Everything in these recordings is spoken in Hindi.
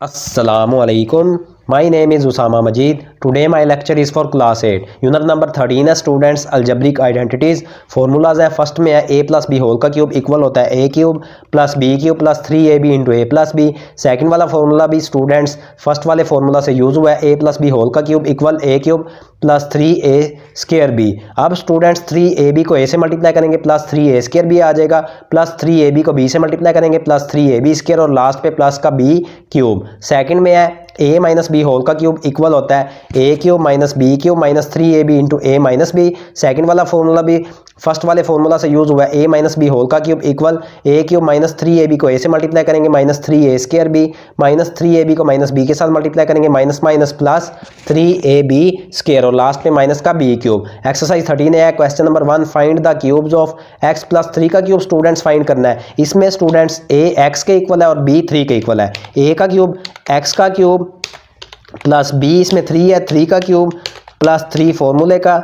Assalamualaikum. My name is Usama Majid. Today my lecture is for class 8. Unit number 13 है स्टूडेंट्स algebraic identities. फॉर्मूलाज है फर्स्ट में है a प्लस बी होल का क्यूब इक्वल होता है a cube plus B cube plus 3ab into A plus B. Second वाला फॉर्मूला भी स्टूडेंट्स फर्स्ट वाले फॉर्मूला से यूज़ हुआ है a प्लस बी होल का cube equal a cube plus 3a square B. अब स्टूडेंट्स 3ab को a से मल्टीप्लाई करेंगे प्लस 3a स्केयर बी आ जाएगा प्लस 3ab को b से मल्टीप्लाई करेंगे प्लस 3ab स्केयर और लास्ट पे प्लस का b क्यूब. सेकंड में है a माइनस बी होल का क्यूब इक्वल होता है a cube minus B cube minus 3ab into A minus B. Second वाला फॉर्मूला भी फर्स्ट वाले फॉर्मूला से यूज हुआ है a माइनस बी होल का cube equal a cube minus 3ab को a से मल्टीप्लाई करेंगे minus 3a square b minus 3ab को माइनस b के साथ मल्टीप्लाई करेंगे minus minus plus 3ab square और लास्ट में माइनस का b क्यूब. एक्सरसाइज 13 है question number 1 find the cubes of x plus 3 का क्यूब स्टूडेंट्स फाइंड करना है. इसमें स्टूडेंट्स a x के इक्वल है और b 3 के इक्वल है. a का क्यूब x का क्यूब प्लस b इसमें 3 है 3 का क्यूब प्लस 3 फॉर्मूले का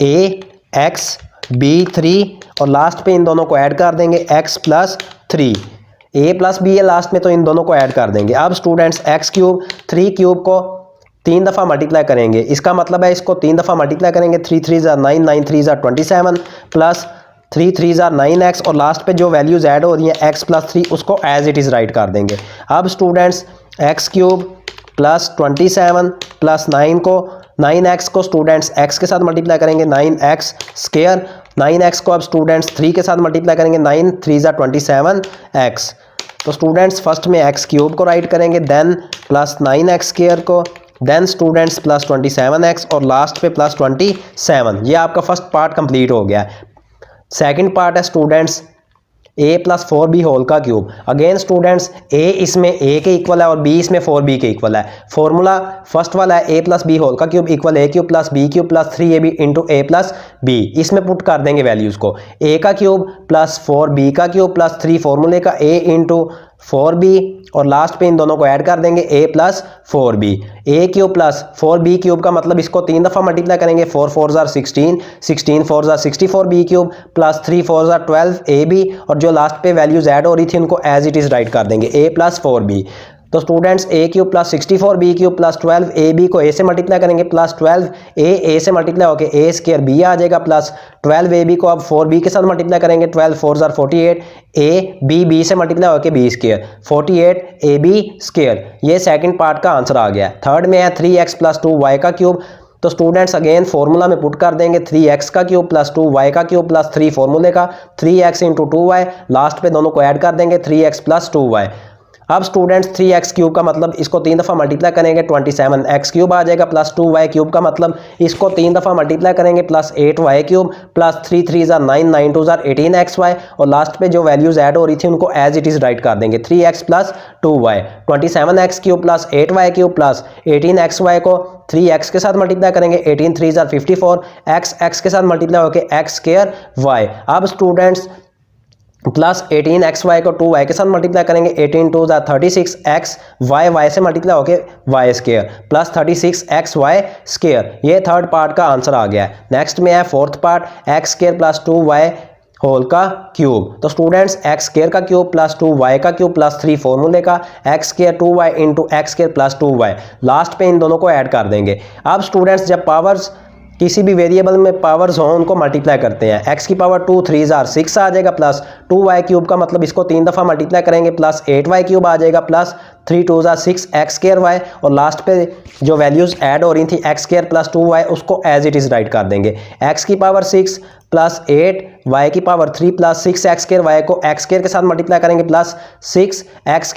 a x b 3 और लास्ट पे इन दोनों को ऐड कर देंगे x plus 3. a plus b है लास्ट में तो इन दोनों को ऐड कर देंगे. अब स्टूडेंट्स x क्यूब 3 क्यूब को 3 दफ़ा मल्टीप्लाई करेंगे. इसका मतलब है इसको 3 दफ़ा मल्टीप्लाई करेंगे 3 3 ज़ा 9 9 3 ज़ा 27 प्लस 3 3 ज़ा 9x और लास्ट पे जो वैल्यूज़ ऐड हो रही हैं x प्लस 3 उसको एज इट इज़ राइट कर देंगे. अब students x cube plus 27 plus 9x को स्टूडेंट्स x के साथ मल्टीप्लाई करेंगे 9x स्केयर. 9x को अब स्टूडेंट्स 3 के साथ मल्टीप्लाई करेंगे 9 3 ज़ा 27x. तो स्टूडेंट्स फर्स्ट में x क्यूब को राइट करेंगे देन प्लस 9x स्केयर को देन स्टूडेंट्स प्लस 27x और लास्ट पे प्लस 27. ये आपका फर्स्ट पार्ट कंप्लीट हो गया. सेकंड पार्ट है students a plus 4b whole का क्यूब. अगेन स्टूडेंट्स a इसमें a के इक्वल है और b इसमें 4b के इक्वल है. फॉर्मूला फर्स्ट वाला है a प्लस बी होल का cube equal a cube plus b cube plus 3ab into a plus b. इसमें पुट कर देंगे वैल्यूज़ को a का क्यूब प्लस 4b का क्यूब प्लस 3 फॉर्मूले का a इंटू 4b और लास्ट पे इन दोनों को ऐड कर देंगे a plus 4b. a cube plus 4b cube का मतलब इसको 3 दफ़ा मल्टीप्लाई करेंगे 4 4 ज़ा 16 16 4 ज़ा 64 b क्यूब प्लस 3 4 ज़ा 12 ab और जो लास्ट पे वैल्यूज़ ऐड हो रही थी उनको एज इट इज़ राइट कर देंगे a प्लस 4b. तो students a cube plus 64 b cube plus 12 ab को a से मल्टीप्लाई करेंगे प्लस 12 a से मल्टीप्लाई होकर a स्केयर b आ जाएगा प्लस 12 ab को अब 4b के साथ मल्टीप्लाई करेंगे 12 4 ज़ा 48 a b से मल्टीप्लाई होकर b स्केयर 48 ab स्केयर. ये सेकंड पार्ट का आंसर आ गया. थर्ड में है 3x प्लस 2y का क्यूब. तो स्टूडेंट्स अगेन फॉर्मूला में पुट कर देंगे 3x का क्यूब प्लस 2y का क्यूब प्लस 3 फॉर्मूले का 3x इंटू 2y लास्ट पे दोनों को ऐड कर देंगे 3x प्लस 2y. अब स्टूडेंट्स 3x क्यूब का मतलब इसको 3 दफ़ा मल्टीप्लाई करेंगे 27x क्यूब आ जाएगा प्लस 2y क्यूब का मतलब इसको 3 दफ़ा मल्टीप्लाई करेंगे प्लस 8y क्यूब प्लस 3 3 ज़ा 9 9 2 ज़ा 18xy और लास्ट पे जो वैल्यूज़ ऐड हो रही थी उनको एज इट इज़ राइट कर देंगे 3x plus 2y. 27x cube plus 8y cube plus 18xy को 3x के साथ मल्टीप्लाई करेंगे 18 3 ज़ा 54 x के साथ मल्टीप्लाई होकर x स्केयर y. अब स्टूडेंट्स प्लस 18xy को 2y के साथ मल्टीप्लाई करेंगे 18 2 ज़ा 36x y से मल्टीप्लाई होके y square plus 36xy square. ये थर्ड पार्ट का आंसर आ गया. नेक्स्ट में है fourth part x square plus 2y whole का क्यूब. तो स्टूडेंट्स x स्केयर का क्यूब प्लस 2y का क्यूब प्लस 3 फॉर्मूले का x square 2y into x square plus 2y last पे इन दोनों को ऐड कर देंगे. अब स्टूडेंट्स जब पावर्स किसी भी वेरिएबल में पावर्स हो उनको मल्टीप्लाई करते हैं. x की पावर 2 3 ज़ा 6 आ जाएगा प्लस 2y क्यूब का मतलब इसको 3 दफ़ा मल्टीप्लाई करेंगे प्लस 8y क्यूब आ जाएगा प्लस 3 2 ज़ा 6 x स्केयर y और लास्ट पे जो वैल्यूज़ ऐड हो रही थी x स्केयर प्लस 2y उसको एज इट इज़ राइट कर देंगे. x की पावर 6 प्लस 8 y की power 3 plus 6 x square y को x स्केयर के साथ मल्टीप्लाई करेंगे प्लस 6 x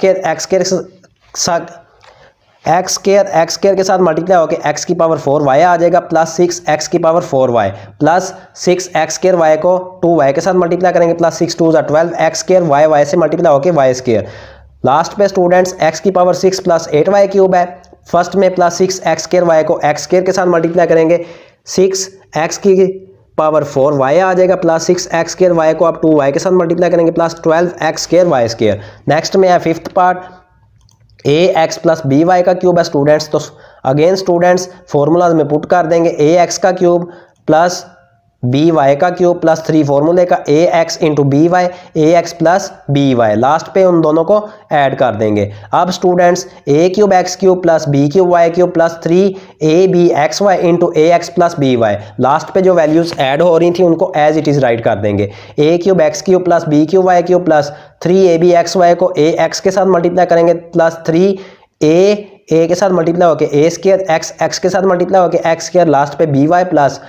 स्केयर के साथ मल्टीप्लाई होकर x की पावर 4y आ जाएगा प्लस 6 x की power 4y plus 6 x square y को 2y के साथ मल्टीप्लाई करेंगे प्लस 6 2 ज़ा 12 x स्केयर y से मल्टीप्लाई होकर y स्केयर. लास्ट पे स्टूडेंट्स x की पावर 6 प्लस 8y क्यूब है. फर्स्ट में प्लस 6 x स्केयर y को x स्केयर के साथ मल्टीप्लाई करेंगे 6 x की पावर 4y आ जाएगा प्लस 6 x स्केयर y को अब 2y के साथ मल्टीप्लाई करेंगे plus 12 x square y square. Next में है fifth part ax plus by का क्यूब है स्टूडेंट्स. तो अगेन स्टूडेंट्स फॉर्मूलाज में पुट कर देंगे ax का क्यूब प्लस बी वाई का क्यूब प्लस 3 फॉर्मूले का A X into B Y, A X plus B Y, last पे उन दोनों को ऐड कर देंगे। अब स्टूडेंट्स A cube X cube plus B cube Y cube plus 3 A B X Y into A X plus B Y, last पे जो वैल्यूज ऐड हो रही थी उनको एज इट इज राइट कर देंगे। A cube X cube plus B cube Y cube plus 3 A B X Y को ए एक्स के साथ मल्टीप्लाई करेंगे प्लस 3 ए के साथ मल्टीप्लाई होके ए स्क्वायर एक्स एक्स के साथ मल्टीप्लाई होके एक्स स्क्वायर, लास्ट पे B Y plus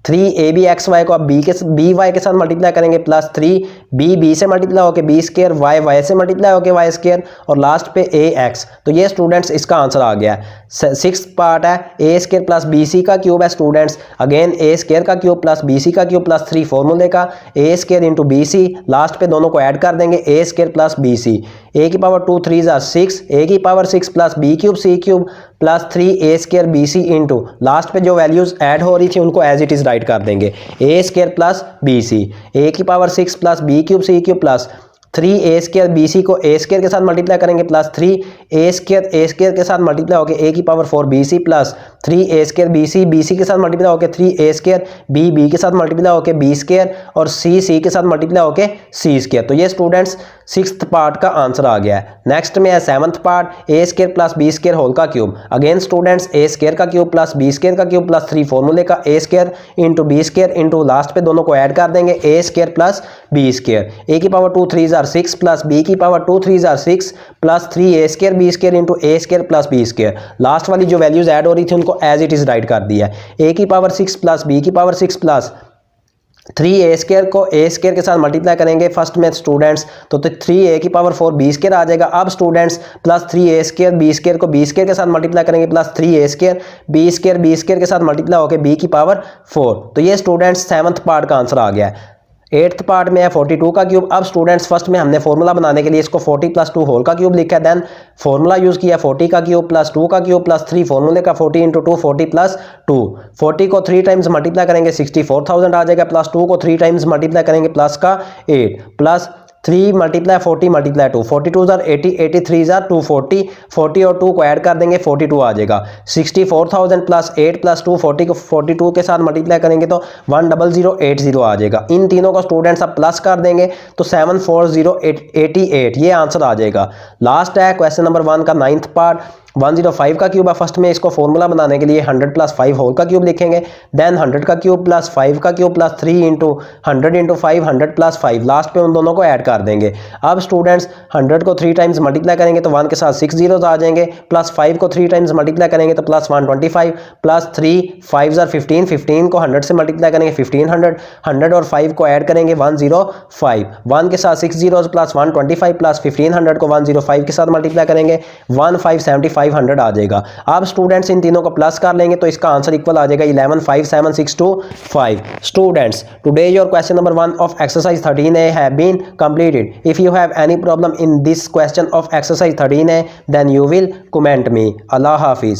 3 A B X Y को अब बी वाई के साथ मल्टीप्लाई करेंगे प्लस 3 बी से मल्टीप्लाई होके बी स्क्वायर, वाई से मल्टीप्लाई होके वाई स्क्वायर और लास्ट पे ए एक्स। तो ये स्टूडेंट्स इसका आंसर आ गया। 6th पार्ट है A square plus B C का क्यूब है स्टूडेंट्स, अगेन ए स्क्वायर का क्यूब प्लस बी सी का क्यूब प्लस 3 फॉर्मूले का A square into B C, last पे दोनों को ऐड कर देंगे A square plus B C, A की पावर 2 3 6, ए की power 6 plus B cube C cube plus 3 A square B C into, last पे जो वैल्यूज ऐड हो रही थी उनको एज इट इज राइट कर देंगे A square plus B C, A की power 6 plus B cube C cube plus 3 A square B सी को ए स्क्वायर के साथ मल्टीप्लाई करेंगे प्लस 3 ए स्क्वायर के साथ मल्टीप्लाई होकर ए की power 4 B C plus 3 A square B सी के साथ मल्टीप्लाई होकर 3 ए स्क्वायर बी के साथ मल्टीप्लाई होकर बी स्क्वायर और सी के साथ मल्टीप्लाई होकर सी स्क्वायर। तो ये स्टूडेंट्स 6th पार्ट का आंसर आ गया है। नेक्स्ट में है 7th part A square plus B square whole का cube, again students A square का क्यूब प्लस बी स्क्वायर का क्यूब प्लस 3 फॉर्मूले का A square into B square into, last पे दोनों को ऐड कर देंगे A square plus B square, A की पावर 2 3 6 प्लस बी की power 2 3 6 plus 3 A square B square into A square plus B square, last वाली जो वैल्यूज ऐड हो रही थी उनको एज इट इज राइट कर दिया। ए की पावर 6 प्लस बी की पावर 6 प्लस 3 ए स्क्वायर को ए स्क्वायर के साथ मल्टीप्लाई करेंगे फर्स्ट में स्टूडेंट्स, तो 3 ए की पावर 4 बी स्क्वायर आ जाएगा। अब स्टूडेंट्स प्लस 3 ए स्क्वायर को बी स्क्वायर के साथ मल्टीप्लाई करेंगे plus 3 A square B square के साथ मल्टीप्लाई होकर बी की पावर 4। तो ये स्टूडेंट्स 7th पार्ट का आंसर आ गया है। 8th पार्ट में है 42 का क्यूब। अब स्टूडेंट्स फर्स्ट में हमने फॉर्मूला बनाने के लिए इसको 40 प्लस 2 होल का क्यूब लिखा है, देन फॉर्मूला यूज किया 40 का क्यूब प्लस 2 का क्यूब प्लस 3 फॉर्मूले का 40 इंटू 2 40 प्लस 2, 40 को 3 टाइम्स मल्टीप्लाई करेंगे 64,000 आ जाएगा, प्लस 2 को 3 टाइम्स मल्टीप्लाई करेंगे प्लस का 8 प्लस 3 मल्टीप्लाई 40 मल्टीप्लाई 2, 42 80 83 240, 40 और 2 को ऐड कर देंगे 42 आ जाएगा। 64,000 प्लस 8 प्लस 2 40 को 42 के साथ मल्टीप्लाई करेंगे तो 10080 आ जाएगा। इन तीनों को स्टूडेंट्स अब प्लस कर देंगे तो 74088 ये आंसर आ जाएगा। लास्ट है क्वेश्चन नंबर 1 का 9th पार्ट 105 का क्यूब है। फर्स्ट में इसको फॉर्मूला बनाने के लिए 100 प्लस 5 होल का क्यूब लिखेंगे, देन 100 का क्यूब प्लस 5 का cube plus 3 into 100 into 5 100 plus 5, last पे उन दोनों को ऐड कर देंगे। अब स्टूडेंट्स 100 को 3 टाइम्स मल्टीप्लाई करेंगे तो 1 के साथ 6 जीरोज आ जाएंगे, प्लस 5 को 3 टाइम्स मल्टीप्लाई करेंगे तो प्लस 125 प्लस 3 5 15, 15 को 100 से मल्टीप्लाई करेंगे 1500, 100 और 5 को ऐड करेंगे 105, 1 के साथ 6 जीरोज प्लस 125 प्लस 1500 को 105 के साथ मल्टीप्लाई करेंगे 1575 आ जाएगा। अब स्टूडेंट्स इन तीनों को प्लस कर लेंगे तो इसका आंसर इक्वल आ जाएगा 115762 students today your question number 1 of exercise 13A have been completed. If you have any problem in this question of exercise 13A then you will comment me. अल्लाह हाफिज।